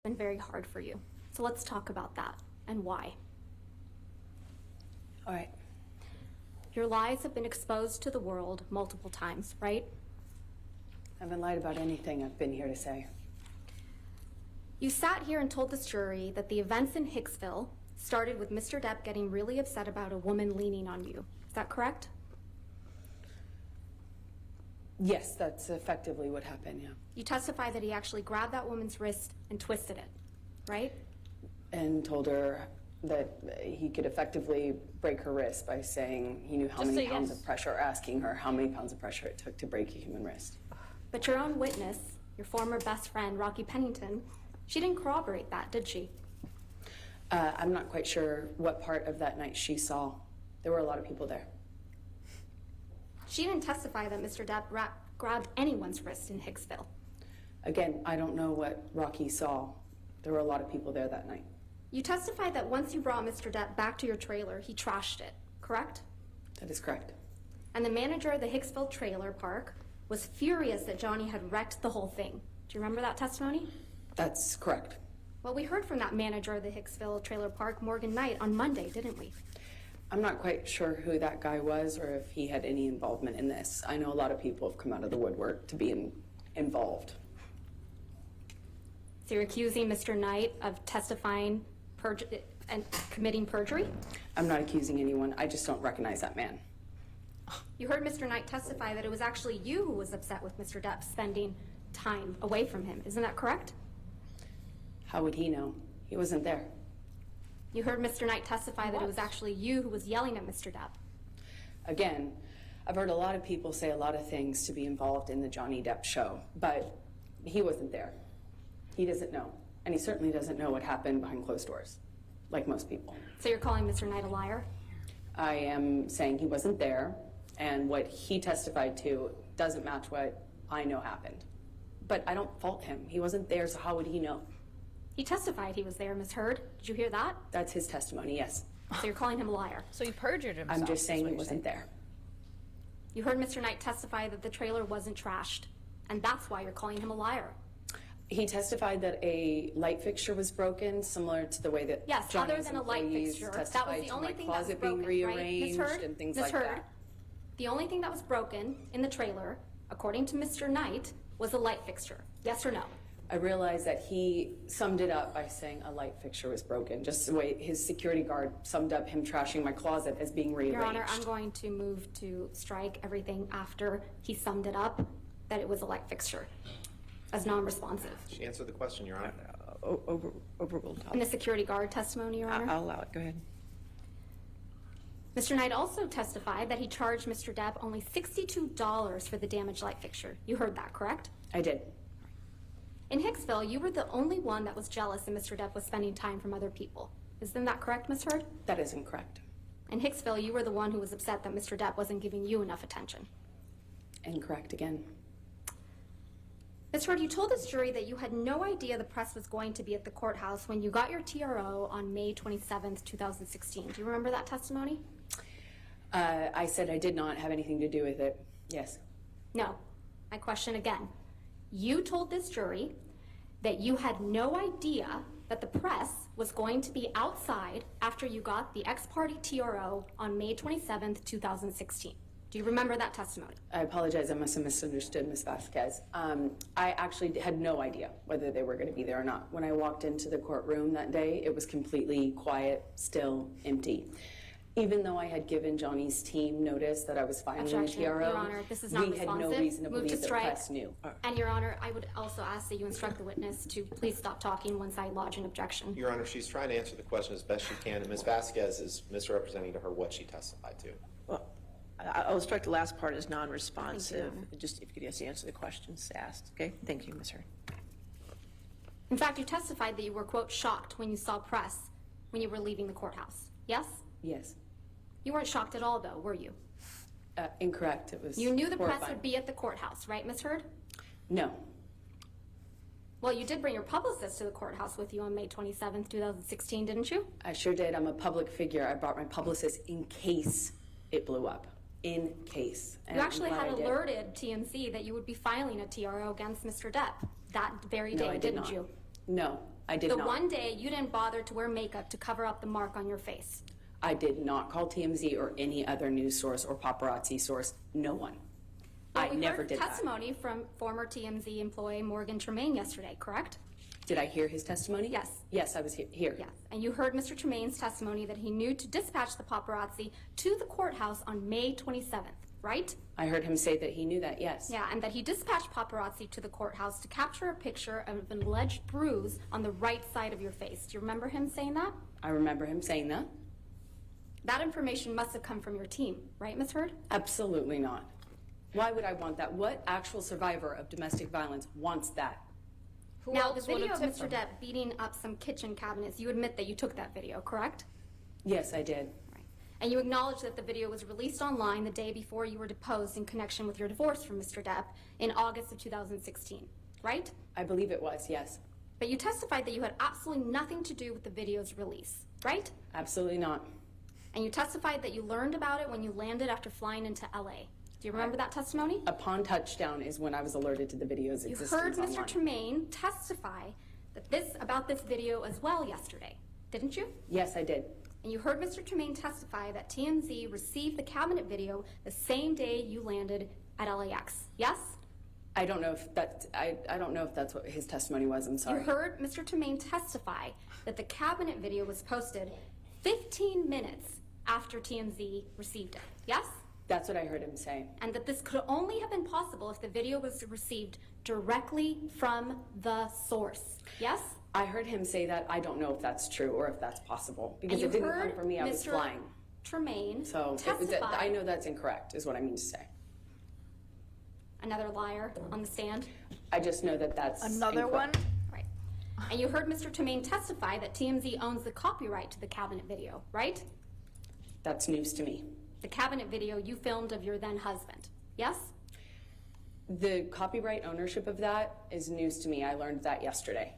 been very hard for you. So let's talk about that and why. All right. Your lies have been exposed to the world multiple times, right? I haven't lied about anything I've been here to say. You sat here and told this jury that the events in Hicksville started with Mr. Depp getting really upset about a woman leaning on you. Is that correct? Yes, that's effectively what happened, yeah. You testified that he actually grabbed that woman's wrist and twisted it, right? And told her that he could effectively break her wrist by saying he knew how many pounds of pressure, or asking her how many pounds of pressure it took to break a human wrist. But your own witness, your former best friend, Rocky Pennington, she didn't corroborate that, did she? I'm not quite sure what part of that night she saw. There were a lot of people there. She didn't testify that Mr. Depp grabbed anyone's wrist in Hicksville. Again, I don't know what Rocky saw. There were a lot of people there that night. You testified that once you brought Mr. Depp back to your trailer, he trashed it, correct? That is correct. And the manager of the Hicksville trailer park was furious that Johnny had wrecked the whole thing. Do you remember that testimony? That's correct. Well, we heard from that manager of the Hicksville trailer park, Morgan Knight, on Monday, didn't we? I'm not quite sure who that guy was or if he had any involvement in this. I know a lot of people have come out of the woodwork to be involved. So you're accusing Mr. Knight of testifying and committing perjury? I'm not accusing anyone. I just don't recognize that man. You heard Mr. Knight testify that it was actually you who was upset with Mr. Depp spending time away from him. Isn't that correct? How would he know? He wasn't there. You heard Mr. Knight testify that it was actually you who was yelling at Mr. Depp. Again, I've heard a lot of people say a lot of things to be involved in the Johnny Depp show, but he wasn't there. He doesn't know. And he certainly doesn't know what happened behind closed doors, like most people. So you're calling Mr. Knight a liar? I am saying he wasn't there, and what he testified to doesn't match what I know happened. But I don't fault him. He wasn't there, so how would he know? He testified he was there, Ms. Heard. Did you hear that? That's his testimony, yes. So you're calling him a liar? So he perjured himself. I'm just saying he wasn't there. You heard Mr. Knight testify that the trailer wasn't trashed, and that's why you're calling him a liar. He testified that a light fixture was broken, similar to the way that yes, Johnny's other than a light fixture, that was the only thing that was broken, being rearranged, right? Ms. Heard, and things Ms. like Heard, that. The only thing that was broken in the trailer, according to Mr. Knight, was a light fixture. Yes or no? I realized that he summed it up by saying a light fixture was broken, just the way his security guard summed up him trashing my closet as being rearranged. Your Honor, I'm going to move to strike everything after he summed it up, that it was a light fixture, as non-responsive. She answered the question, Your Honor. Overruled. In the security guard testimony, Your Honor? I'll allow it. Go ahead. Mr. Knight also testified that he charged Mr. Depp only $62 for the damaged light fixture. You heard that, correct? I did. In Hicksville, you were the only one that was jealous that Mr. Depp was spending time from other people. Isn't that correct, Ms. Heard? That is incorrect. In Hicksville, you were the one who was upset that Mr. Depp wasn't giving you enough attention. Incorrect again. Ms. Heard, you told this jury that you had no idea the press was going to be at the courthouse when you got your TRO on May 27th, 2016. Do you remember that testimony? I said I did not have anything to do with it. Yes. No. My question again. You told this jury that you had no idea that the press was going to be outside after you got the ex-parte TRO on May 27th, 2016. Do you remember that testimony? I apologize. I must have misunderstood Ms. Vasquez. I actually had no idea whether they were going to be there or not. When I walked into the courtroom that day, it was completely quiet, still, empty. Even though I had given Johnny's team notice that I was filing a TRO, Your Honor, this is not we had no reason to believe the press knew. And Your Honor, I would also ask that you instruct the witness to please stop talking once I lodge an objection. Your Honor, she's trying to answer the question as best she can, and Ms. Vasquez is misrepresenting to her what she testified to. Well, I'll strike the last part as non-responsive. Just if you could just answer the questions asked. Okay. Thank you, Ms. Heard. In fact, you testified that you were, quote, shocked when you saw press when you were leaving the courthouse. Yes? Yes. You weren't shocked at all, though, were you? Incorrect. It was You knew the press horrifying. would be at the courthouse, right, Ms. Heard? No. Well, you did bring your publicist to the courthouse with you on May 27th, 2016, didn't you? I sure did. I'm a public figure. I brought my publicist in case it blew up. In case. And You actually I'm glad had I did. alerted TMC that you would be filing a TRO against Mr. Depp that very day, No, I did didn't not. you? No, I did The not. one day you didn't bother to wear makeup to cover up the mark on your face. I did not call TMZ or any other news source or paparazzi source. No one. Well, I we never heard did that. testimony from former TMZ employee Morgan Tremaine yesterday, correct? Did I hear his testimony? Yes. Yes, I was here. Yes. And you heard Mr. Tremaine's testimony that he knew to dispatch the paparazzi to the courthouse on May 27th, right? I heard him say that he knew that, yes. Yeah, and that he dispatched paparazzi to the courthouse to capture a picture of an alleged bruise on the right side of your face. Do you remember him saying that? I remember him saying that. That information must have come from your team, right, Ms. Heard? Absolutely not. Why would I want that? What actual survivor of domestic violence wants that? Who Now, the else would video have of tipped Mr. them? Depp beating up some kitchen cabinets, you admit that you took that video, correct? Yes, I did. Right. And you acknowledge that the video was released online the day before you were deposed in connection with your divorce from Mr. Depp in August of 2016, right? I believe it was, yes. But you testified that you had absolutely nothing to do with the video's release, right? Absolutely not. And you testified that you learned about it when you landed after flying into LA. Do you remember that testimony? Upon touchdown is when I was alerted to the video's You existence heard Mr. online. Tremaine testify that about this video as well yesterday, didn't you? Yes, I did. And you heard Mr. Tremaine testify that TMZ received the cabinet video the same day you landed at LAX, yes? I don't know if that's what his testimony was. I'm You sorry. heard Mr. Tremaine testify that the cabinet video was posted 15 minutes after TMZ received it, yes? That's what I heard him say. And that this could only have been possible if the video was received directly from the source, yes? I heard him say that. I don't know if that's true or if that's possible And because you it didn't come heard from me. I was Mr. flying. Tremaine So testify. I know that's incorrect is what I mean to say. Another liar on the stand. I just know that that's Another one? incorrect. Right. And you heard Mr. Tremaine testify that TMZ owns the copyright to the cabinet video, right? That's news to me. The cabinet video you filmed of your then husband, yes? The copyright ownership of that is news to me. I learned that yesterday.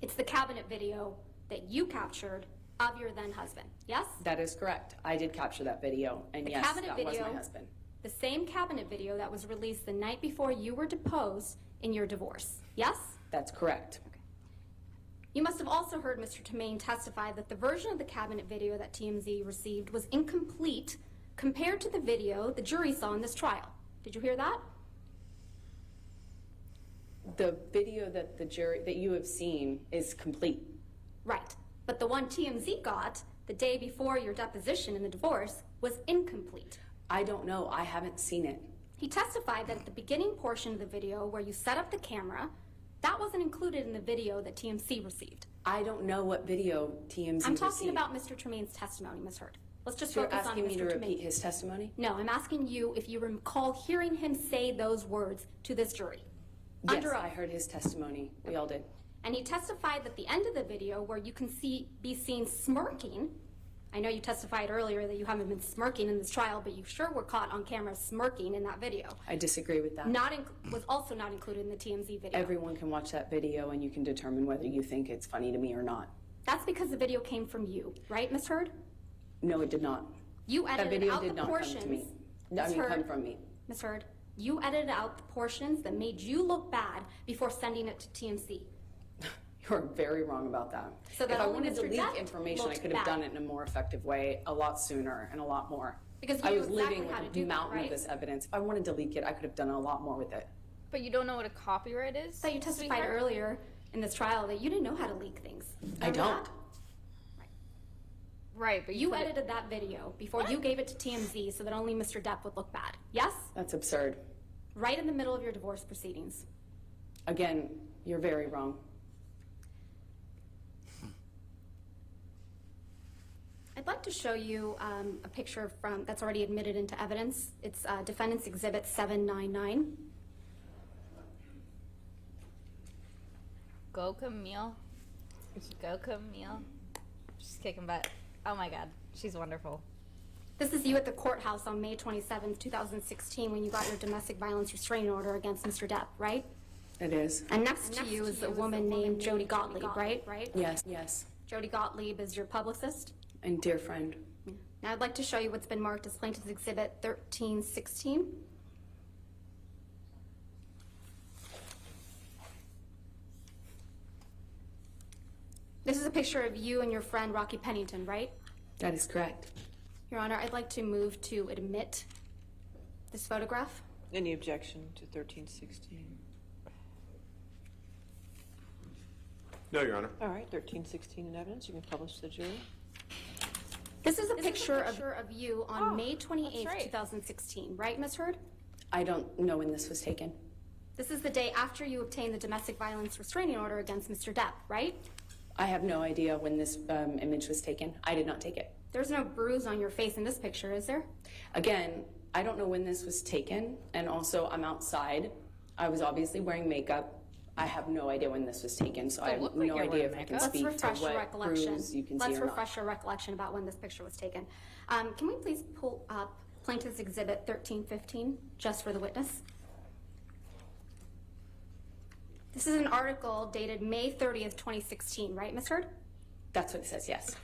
It's the cabinet video that you captured of your then husband, yes? That is correct. I did capture that video, and The yes, cabinet that was video- my husband. The same cabinet video that was released the night before you were deposed in your divorce, yes? That's correct. You must have also heard Mr. Tremaine testify that the version of the cabinet video that TMZ received was incomplete compared to the video the jury saw in this trial. Did you hear that? The video that you have seen is complete. Right. But the one TMZ got the day before your deposition in the divorce was incomplete. I don't know. I haven't seen it. He testified that at the beginning portion of the video where you set up the camera, that wasn't included in the video that TMZ received. I don't know what video TMZ I'm talking received. about Mr. Tremaine's testimony, Ms. Heard. Let's just So you're focus on asking me to Mr. repeat Tremaine. his testimony? No, I'm asking you if you recall hearing him say those words to this jury. Yes, Under oath. I heard his testimony. We all did. And he testified that the end of the video where you can be seen smirking. I know you testified earlier that you haven't been smirking in this trial, but you sure were caught on camera smirking in that video. I disagree with that. Was also not included in the TMZ video. Everyone can watch that video and you can determine whether you think it's funny to me or not. That's because the video came from you, right, Ms. Heard? No, it did not. You That edited video out did the not portions. come to me. Ms. Heard, Come from me. Ms. Heard, you edited out the portions that made you look bad before sending it to TMZ. You're very wrong about that. So that if I only wanted to Mr. leak Depp information, I looked could have bad. done it in a more effective way, a lot sooner and a lot more. Because I you was knew exactly living how with to a do that, mountain right? of this evidence. If I wanted to leak it, I could have done a lot more with it. But you don't know what a copyright is? So you testified sweetheart? earlier in this trial that you didn't know how to leak things. I Remember don't. that? Right, but You put it- edited that video before you gave it to TMZ so that only Mr. Depp would look bad. Yes? That's absurd. Right in the middle of your divorce proceedings. Again, you're very wrong. I'd like to show you a picture that's already admitted into evidence. It's Defendant's Exhibit 799. Go Camille. Go Camille. She's kicking butt. Oh my god, she's wonderful. This is you at the courthouse on May 27th, 2016, when you got your domestic violence restraining order against Mr. Depp, right? It is. And next to you is a woman named Jody Gottlieb, right? Yes, yes. Jody Gottlieb is your publicist. And dear friend. Now I'd like to show you what's been marked as Plaintiff's Exhibit 1316. This is a picture of you and your friend Rocky Pennington, right? That is correct. Your Honor, I'd like to move to admit this photograph. Any objection to 1316? No, Your Honor. All right, 1316 in evidence, you can publish to the jury. This is a picture of you on May 28th, right. 2016, right, Ms. Heard? I don't know when this was taken. This is the day after you obtained the domestic violence restraining order against Mr. Depp, right? I have no idea when this image was taken. I did not take it. There's no bruise on your face in this picture, is there? Again, I don't know when this was taken, and also I'm outside. I was obviously wearing makeup. I have no idea when this was taken, so I have look like no you're idea wearing if I can makeup. Let's speak to refresh your what recollection. bruise you can Let's see or refresh your recollection about when this picture was taken. Can we please pull up Plaintiff's Exhibit 1315, just for the witness? This is an article dated May 30th, 2016, right, Ms. Heard? That's what it says, yes.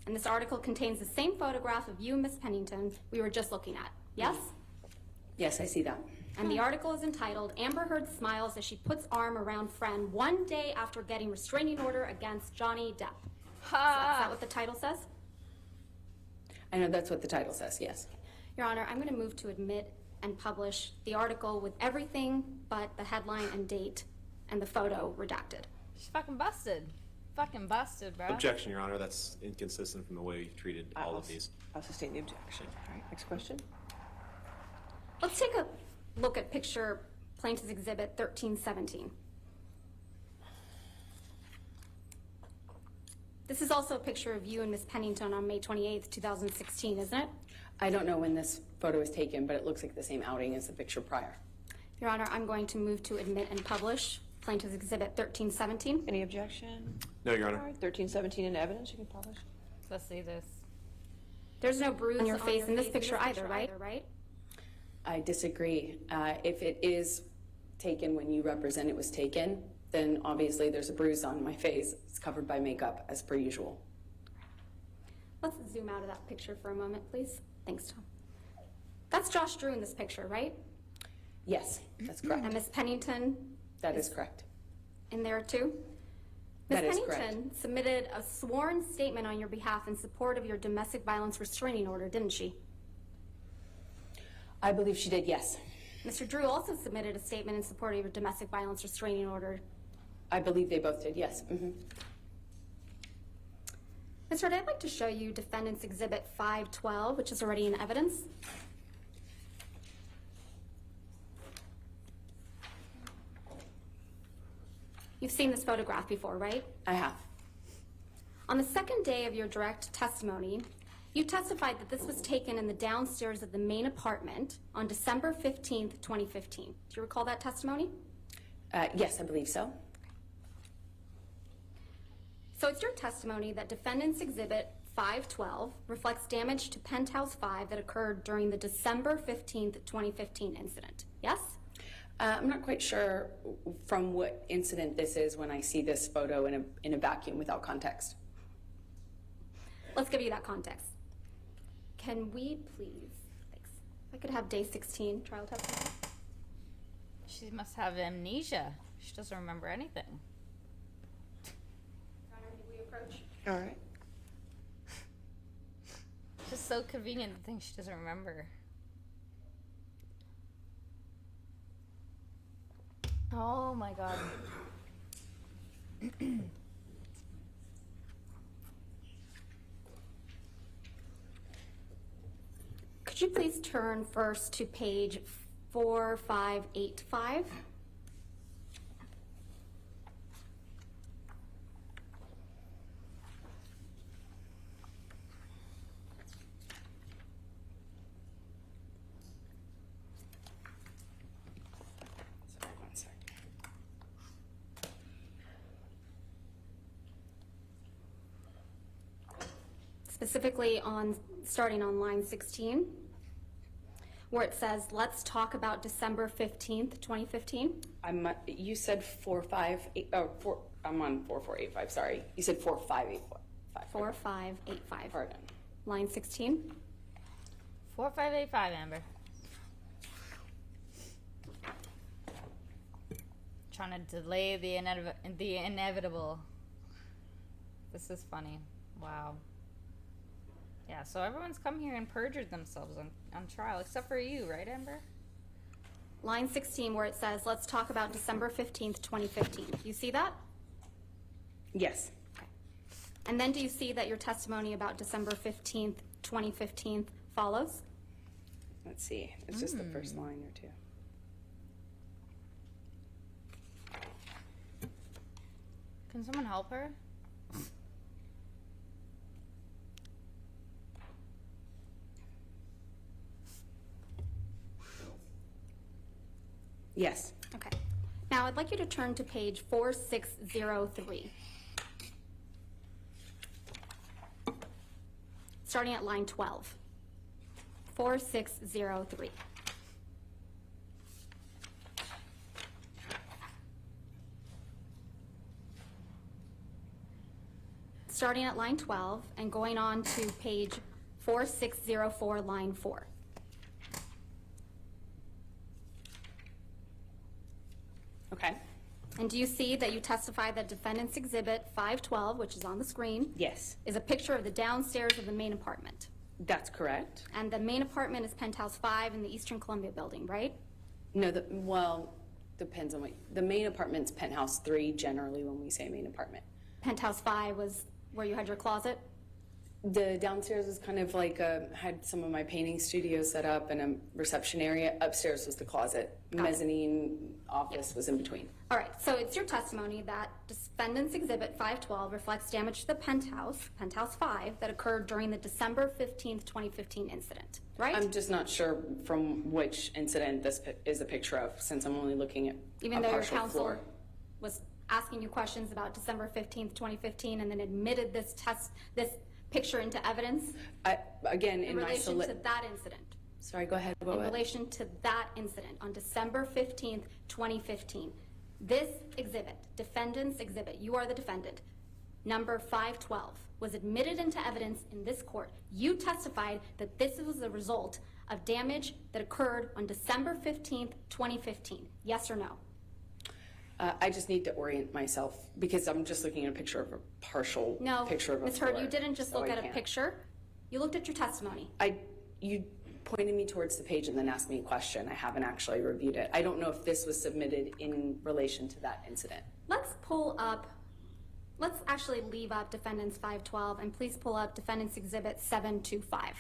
And this article contains the same photograph of you and Miss Pennington we were just looking at, yes? Yes, I see that. And the article is entitled, Amber Heard Smiles as She Puts Arm Around Friend One Day After Getting Restraining Order Against Johnny Depp. Is that what the title says? I know that's what the title says, yes. Your Honor, I'm going to move to admit and publish the article with everything but the headline and date and the photo redacted. She's fucking busted. Fucking busted, bro. Objection, Your Honor. That's inconsistent from the way you've treated all of these. I'll sustain the objection. All right, next question. Let's take a look at picture Plaintiff's Exhibit 1317. This is also a picture of you and Miss Pennington on May 28th, 2016, isn't it? I don't know when this photo was taken, but it looks like the same outing as the picture prior. Your Honor, I'm going to move to admit and publish Plaintiff's Exhibit 1317. Any objection? No, Your All Honor. right, 1317 in evidence, you can publish. Let's see this. There's no bruise on your face in this picture either, right? I disagree. If it is taken when you represent it was taken, then obviously there's a bruise on my face. It's covered by makeup, as per usual. Let's zoom out of that picture for a moment, please. Thanks, Tom. That's Josh Drew in this picture, right? Yes, that's correct. And Miss Pennington That is correct. in there too? Miss That is Pennington submitted a sworn statement on your behalf in support of your domestic violence restraining order, didn't she? I believe she did, yes. Mr. Drew also submitted a statement in support of your domestic violence restraining order. I believe they both did, yes. Ms. Heard, I'd like to show you Defendant's Exhibit 512, which is already in evidence. You've seen this photograph before, right? I have. On the second day of your direct testimony, you testified that this was taken in the downstairs of the main apartment on December 15th, 2015. Do you recall that testimony? Yes, I believe so. So it's your testimony that Defendant's Exhibit 512 reflects damage to Penthouse 5 that occurred during the December 15th, 2015 incident, yes? I'm not quite sure from what incident this is when I see this photo in a vacuum without context. Let's give you that context. Can we please, thanks, if I could have day 16 trial testimony? She must have amnesia. She doesn't remember anything. Your Honor, may we approach? All right. Just so convenient to think she doesn't remember. Oh my god. Could you please turn first to page 4585? One second. Specifically starting on line 16, where it says, let's talk about December 15th, 2015. You said 458, I'm on 4485, sorry. You said 4585. 4585. Pardon. Line 16. 4585, Amber. Trying to delay the inevitable. This is funny. Wow. Yeah, so everyone's come here and perjured themselves on trial, except for you, right, Amber? Line 16 where it says, let's talk about December 15th, 2015. You see that? Yes. And then do you see that your testimony about December 15th, 2015 follows? Let's see. It's just the first line or two. Can someone help her? Yes. Okay. Now I'd like you to turn to page 4603. Starting at line 12. 4603. Starting at line 12 and going on to page 4604, line 4. Okay. And do you see that you testify that defendant's exhibit 512, which is on the screen, Yes. is a picture of the downstairs of the main apartment? That's correct. And the main apartment is penthouse 5 in the Eastern Columbia building, right? No, well, depends on what, the main apartment's penthouse 3 generally when we say main apartment. Penthouse 5 was where you had your closet? The downstairs was kind of like, had some of my painting studio set up and a reception area. Upstairs was the closet. Mezzanine office was in between. All right, so it's your testimony that defendant's exhibit 512 reflects damage to the penthouse, penthouse 5, that occurred during the December 15th, 2015 incident, right? I'm just not sure from which incident this is a picture of, since I'm only looking at Even a though your partial counsel floor. was asking you questions about December 15th, 2015, and then admitted this picture into evidence Again, in in my relation to that incident. Sorry, go ahead. In relation to that incident on December 15th, 2015. This exhibit, defendant's exhibit, you are the defendant, number 512, was admitted into evidence in this court. You testified that this was the result of damage that occurred on December 15th, 2015. Yes or no? I just need to orient myself because I'm just looking at a picture of a partial No, picture of a Ms. floor. Hurd, you didn't just so look I at a can't. picture. You looked at your testimony. You pointed me towards the page and then asked me a question. I haven't actually reviewed it. I don't know if this was submitted in relation to that incident. Let's actually leave up defendant's 512 and please pull up defendant's exhibit 725,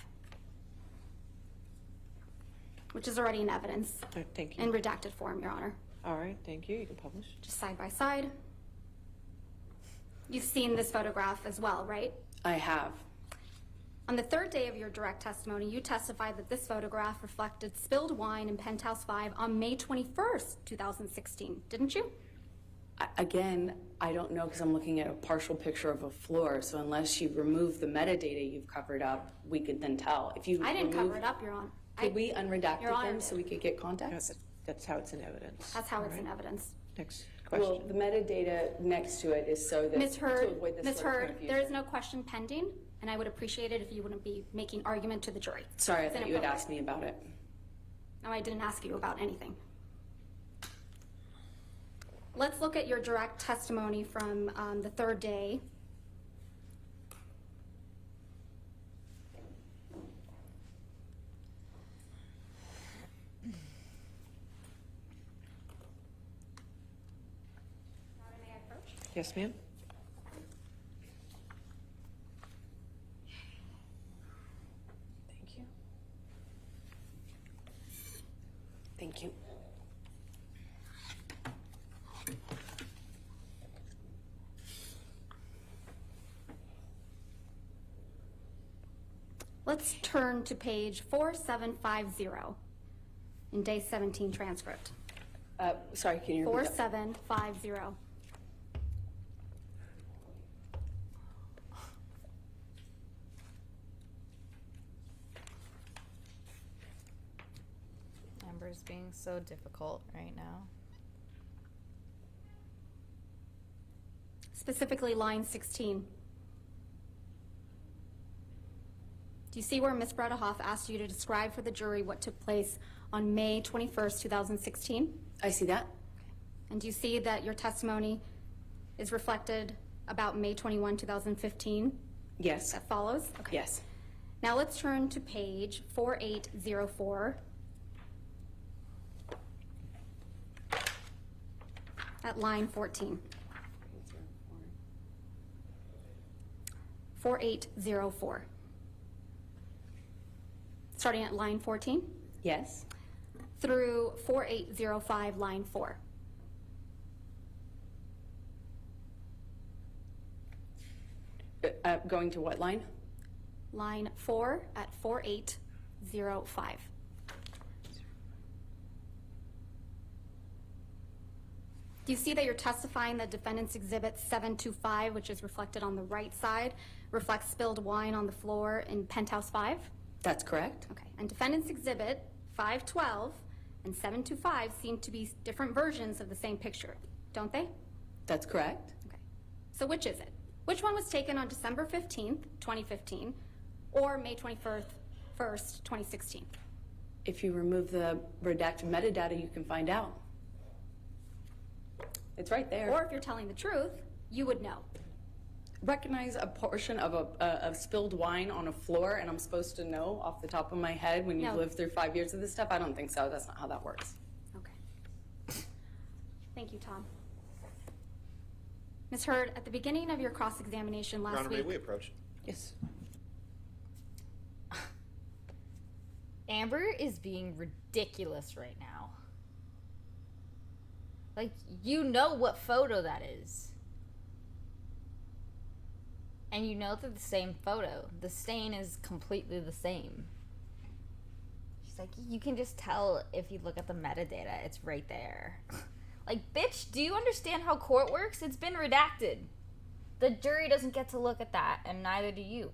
which is already in evidence All right, thank in you. redacted form, Your Honor. All right, thank you. You can publish. Just side by side. You've seen this photograph as well, right? I have. On the third day of your direct testimony, you testified that this photograph reflected spilled wine in Penthouse 5 on May 21st, 2016, didn't you? Again, I don't know because I'm looking at a partial picture of a floor. So unless you remove the metadata you've covered up, we could then tell. If you I didn't remove- cover it up, Your Honor. Could we unredact Your Honor them so we could get context? That's how it's in evidence. That's how All it's in right. evidence. Next Well, question. the metadata next to it is so that Ms. to Hurd, avoid this Ms. sort of Hurd, there is confusion. no question pending, and I would appreciate it if you wouldn't be making argument to the jury. Sorry, I It's thought you had inappropriate. asked me about it. No, I didn't ask you about anything. Let's look at your direct testimony from the third day. Yes, ma'am? Thank you. Thank you. Let's turn to page 4750 in day 17 transcript. Sorry, can you repeat that? 4750. Amber's being so difficult right now. Specifically line 16. Do you see where Ms. Bredehoff asked you to describe for the jury what took place on May 21st, 2016? I see that. And do you see that your testimony is reflected about May 21, 2015 Yes. that follows? Okay. Yes. Now let's turn to page 4804 at line 14. 4804. Starting at line 14 Yes. through 4805, line 4. Going to what line? Line 4 at 4805. Do you see that you're testifying that defendant's exhibit 725, which is reflected on the right side, reflects spilled wine on the floor in penthouse 5? That's correct. Okay, and defendant's exhibit 512 and 725 seem to be different versions of the same picture, don't they? That's correct. Okay, so which is it? Which one was taken on December 15th, 2015, or May 21st, 2016? If you remove the redacted metadata, you can find out. It's right there. Or if you're telling the truth, you would know. Recognize a portion of of spilled wine on a floor, and I'm supposed to know off the top of my head when you've No. lived through 5 years of this stuff? I don't think so. That's not how that works. Okay. Thank you, Tom. Ms. Hurd, at the beginning of your cross-examination Your last Honor, may week, we approach? Yes. Amber is being ridiculous right now. Like, you know what photo that is. And you know they're the same photo. The stain is completely the same. She's like, you can just tell if you look at the metadata, it's right there. Like, bitch, do you understand how court works? It's been redacted. The jury doesn't get to look at that, and neither do you.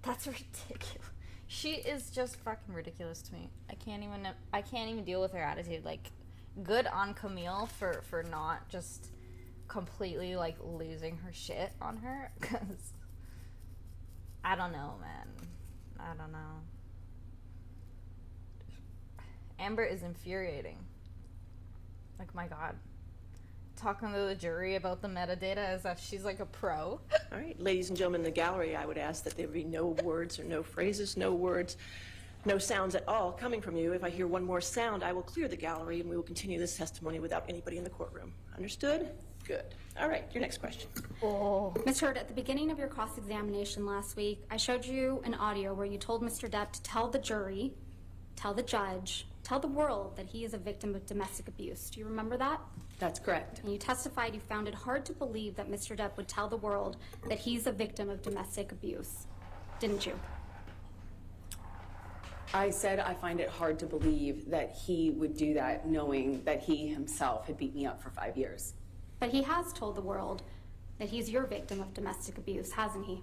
That's ridiculous. She is just fucking ridiculous to me. I can't even deal with her attitude. Like, good on Camille for not just completely like losing her shit on her, because I don't know, man. I don't know. Amber is infuriating. Like, my God. Talking to the jury about the metadata as if she's like a pro. All right, ladies and gentlemen in the gallery, I would ask that there be no words or no phrases, no words, no sounds at all coming from you. If I hear one more sound, I will clear the gallery and we will continue this testimony without anybody in the courtroom. Understood? Good. All right, your next question. Ms. Hurd, at the beginning of your cross-examination last week, I showed you an audio where you told Mr. Depp to tell the jury, tell the judge, tell the world that he is a victim of domestic abuse. Do you remember that? That's correct. And you testified you found it hard to believe that Mr. Depp would tell the world that he's a victim of domestic abuse, didn't you? I said I find it hard to believe that he would do that knowing that he himself had beat me up for 5 years. But he has told the world that he's your victim of domestic abuse, hasn't he?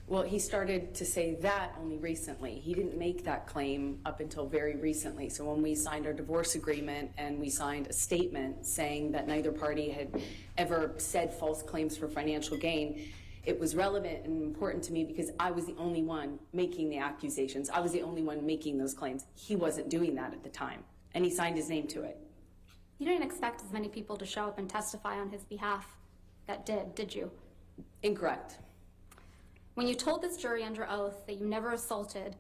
Well, he started to say that only recently. He didn't make that claim up until very recently. So when we signed our divorce agreement and we signed a statement saying that neither party had ever said false claims for financial gain, it was relevant and important to me because I was the only one making the accusations. I was the only one making those claims. He wasn't doing that at the time, and he signed his name to it. You didn't expect as many people to show up and testify on his behalf that did you? Incorrect. When you told this jury under oath that you never assaulted,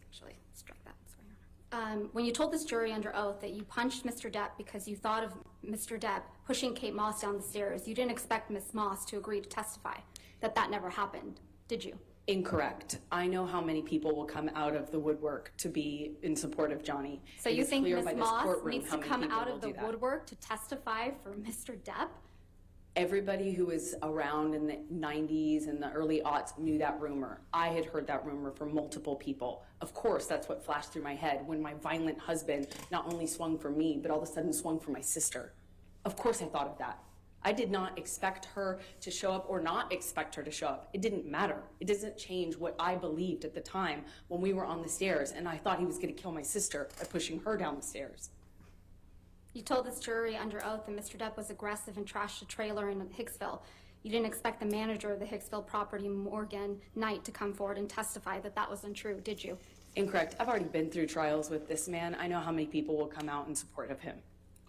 actually, strike that, sorry. When you told this jury under oath that you punched Mr. Depp because you thought of Mr. Depp pushing Kate Moss down the stairs, you didn't expect Miss Moss to agree to testify that never happened, did you? Incorrect. I know how many people will come out of the woodwork to be in support of Johnny. So It you is think clear Miss by this Moss courtroom needs how to many come people out will of the do that. woodwork to testify for Mr. Depp? Everybody who was around in the 90s and the early aughts knew that rumor. I had heard that rumor from multiple people. Of course, that's what flashed through my head when my violent husband not only swung for me, but all of a sudden swung for my sister. Of course I thought of that. I did not expect her to show up or not expect her to show up. It didn't matter. It doesn't change what I believed at the time when we were on the stairs and I thought he was going to kill my sister by pushing her down the stairs. You told this jury under oath that Mr. Depp was aggressive and trashed a trailer in Hicksville. You didn't expect the manager of the Hicksville property, Morgan Knight, to come forward and testify that was untrue, did you? Incorrect. I've already been through trials with this man. I know how many people will come out in support of him.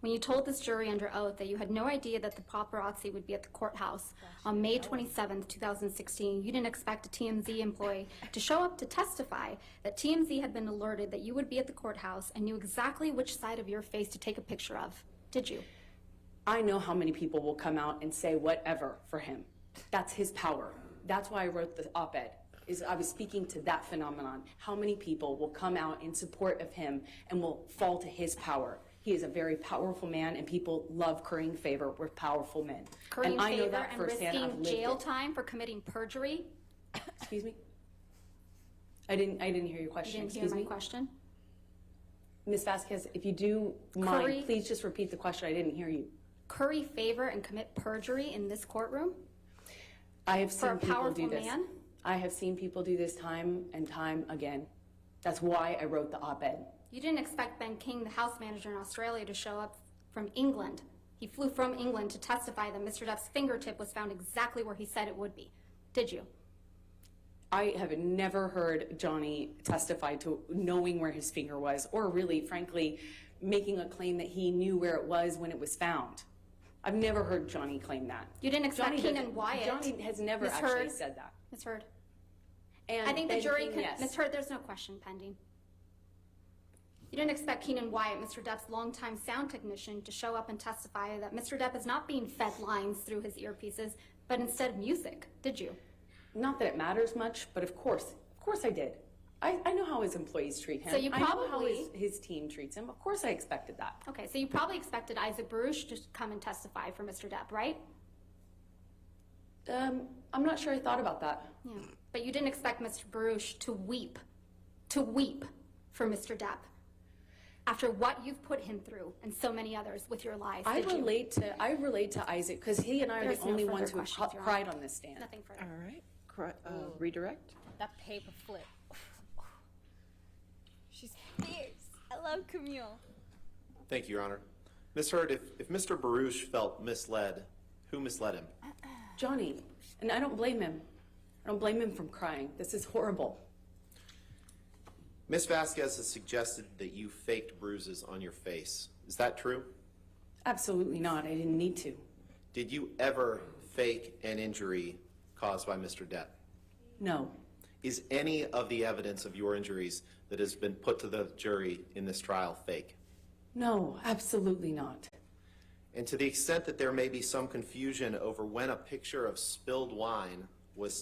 When you told this jury under oath that you had no idea that the paparazzi would be at the courthouse on May 27th, 2016, you didn't expect a TMZ employee to show up to testify that TMZ had been alerted that you would be at the courthouse and knew exactly which side of your face to take a picture of, did you? I know how many people will come out and say whatever for him. That's his power. That's why I wrote the op-ed, is I was speaking to that phenomenon. How many people will come out in support of him and will fall to his power? He is a very powerful man, and people love currying favor with powerful men. Currying and I know favor that and firsthand. I've risking lived jail it. time for committing perjury? Excuse me? I didn't hear your question. You didn't hear Excuse my me? question? Ms. Vasquez, if you do mind, Curry- please just repeat the question. I didn't hear you. Curry favor and commit perjury in this courtroom? I have For seen a people powerful do this. man? I have seen people do this time and time again. That's why I wrote the op-ed. You didn't expect Ben King, the house manager in Australia, to show up from England. He flew from England to testify that Mr. Depp's fingertip was found exactly where he said it would be. Did you? I have never heard Johnny testify to knowing where his finger was, or really, frankly, making a claim that he knew where it was when it was found. I've never heard Johnny claim that. You didn't expect Johnny Keenan doesn't- Wyatt. Johnny has never Ms. actually Heard. said that. Ms. Heard. And I think the Ben jury King, can, yes. Ms. Heard, there's no question pending. You didn't expect Keenan Wyatt, Mr. Depp's longtime sound technician, to show up and testify that Mr. Depp is not being fed lines through his earpieces, but instead music, did you? Not that it matters much, but of course I did. I know how his employees treat him. So you I know how probably- his team treats him. Of course I expected that. Okay, so you probably expected Isaac Baruch to come and testify for Mr. Depp, right? I'm not sure I thought about that. Yeah. But you didn't expect Mr. Baruch to weep for Mr. Depp after what you've put him through and so many others with your lies, I did you? relate to Isaac because he and I are There's the no only further ones who have questions, Your cried Honor. on this stand. Nothing further. All right. Redirect. That paper flip. She's fierce. I love Camille. Thank you, Your Honor. Ms. Heard, if Mr. Baruch felt misled, who misled him? Johnny, and I don't blame him. I don't blame him from crying. This is horrible. Ms. Vasquez has suggested that you faked bruises on your face. Is that true? Absolutely not. I didn't need to. Did you ever fake an injury caused by Mr. Depp? No. Is any of the evidence of your injuries that has been put to the jury in this trial fake? No, absolutely not. And to the extent that there may be some confusion over when a picture of spilled wine was